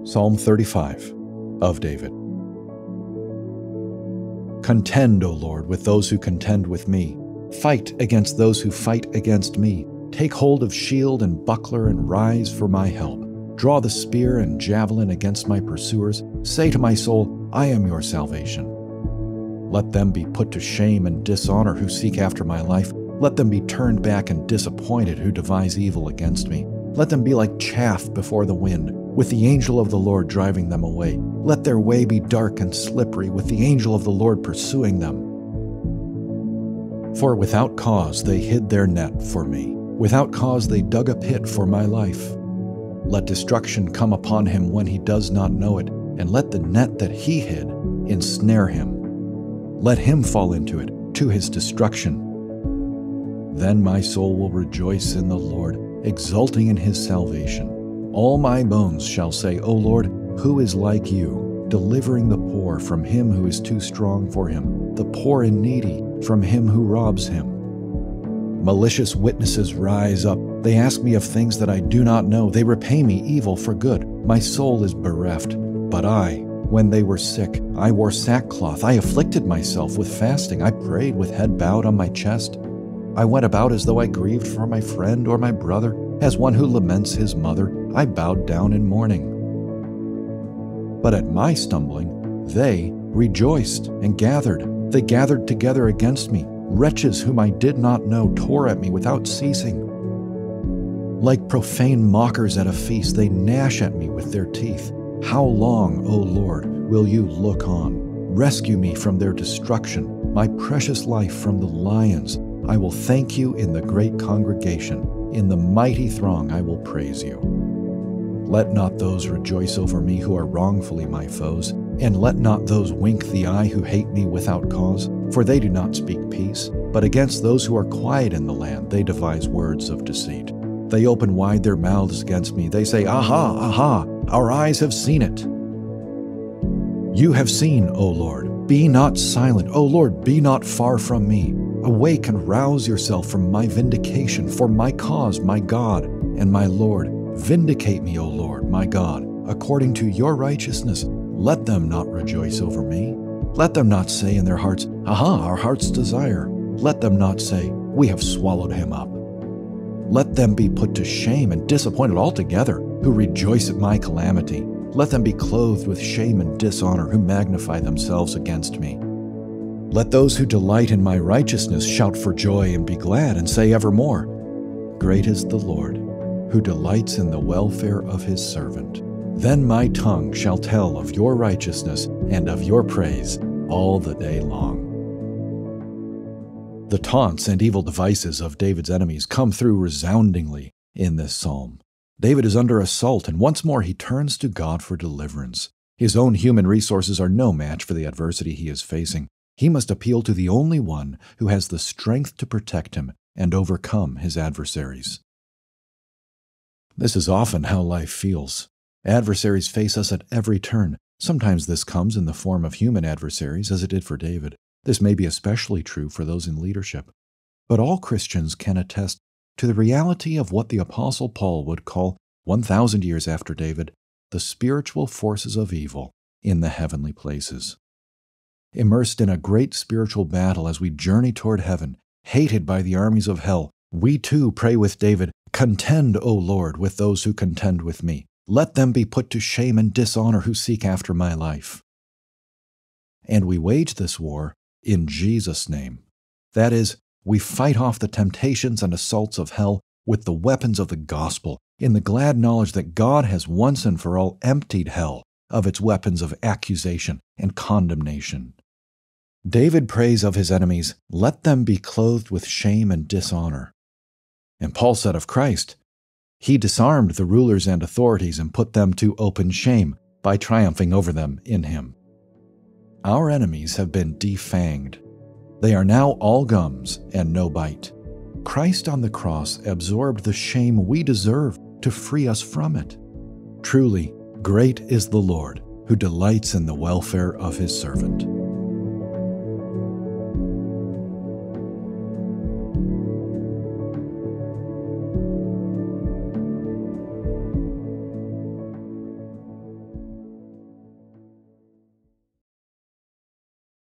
Psalm 35 of David. Contend, O Lord, with those who contend with me. Fight against those who fight against me. Take hold of shield and buckler and rise for my help. Draw the spear and javelin against my pursuers. Say to my soul, I am your salvation. Let them be put to shame and dishonor who seek after my life. Let them be turned back and disappointed who devise evil against me. Let them be like chaff before the wind, with the angel of the Lord driving them away. Let their way be dark and slippery, with the angel of the Lord pursuing them. For without cause they hid their net for me. Without cause they dug a pit for my life. Let destruction come upon him when he does not know it, and let the net that he hid ensnare him. Let him fall into it, to his destruction. Then my soul will rejoice in the Lord, exulting in his salvation. All my bones shall say, O Lord, who is like you, delivering the poor from him who is too strong for him, the poor and needy from him who robs him. Malicious witnesses rise up. They ask me of things that I do not know. They repay me evil for good. My soul is bereft. But I, when they were sick, I wore sackcloth. I afflicted myself with fasting. I prayed with head bowed on my chest. I went about as though I grieved for my friend or my brother. As one who laments his mother, I bowed down in mourning. But at my stumbling, they rejoiced and gathered. They gathered together against me. Wretches whom I did not know tore at me without ceasing. Like profane mockers at a feast, they gnash at me with their teeth. How long, O Lord, will you look on? Rescue me from their destruction, my precious life from the lions. I will thank you in the great congregation. In the mighty throng I will praise you. Let not those rejoice over me who are wrongfully my foes, and let not those wink the eye who hate me without cause, for they do not speak peace, but against those who are quiet in the land they devise words of deceit. They open wide their mouths against me. They say, Aha, aha, our eyes have seen it. You have seen, O Lord. Be not silent. O Lord, be not far from me. Awake and rouse yourself from my vindication, for my cause, my God and my Lord. Vindicate me, O Lord, my God, according to your righteousness. Let them not rejoice over me. Let them not say in their hearts, Aha, our heart's desire. Let them not say, We have swallowed him up. Let them be put to shame and disappointed altogether, who rejoice at my calamity. Let them be clothed with shame and dishonor, who magnify themselves against me. Let those who delight in my righteousness shout for joy and be glad, and say evermore, Great is the Lord, who delights in the welfare of his servant. Then my tongue shall tell of your righteousness and of your praise all the day long. The taunts and evil devices of David's enemies come through resoundingly in this psalm. David is under assault, and once more he turns to God for deliverance. His own human resources are no match for the adversity he is facing. He must appeal to the only one who has the strength to protect him and overcome his adversaries. This is often how life feels. Adversaries face us at every turn. Sometimes this comes in the form of human adversaries, as it did for David. This may be especially true for those in leadership. But all Christians can attest to the reality of what the Apostle Paul would call, 1,000 years after David, the spiritual forces of evil in the heavenly places. Immersed in a great spiritual battle as we journey toward heaven, hated by the armies of hell, we too pray with David, Contend, O Lord, with those who contend with me. Let them be put to shame and dishonor who seek after my life. And we wage this war in Jesus' name. That is, we fight off the temptations and assaults of hell with the weapons of the gospel, in the glad knowledge that God has once and for all emptied hell of its weapons of accusation and condemnation. David prays of his enemies, Let them be clothed with shame and dishonor. And Paul said of Christ, He disarmed the rulers and authorities and put them to open shame by triumphing over them in him. Our enemies have been defanged. They are now all gums and no bite. Christ on the cross absorbed the shame we deserve to free us from it. Truly, great is the Lord, who delights in the welfare of his servant.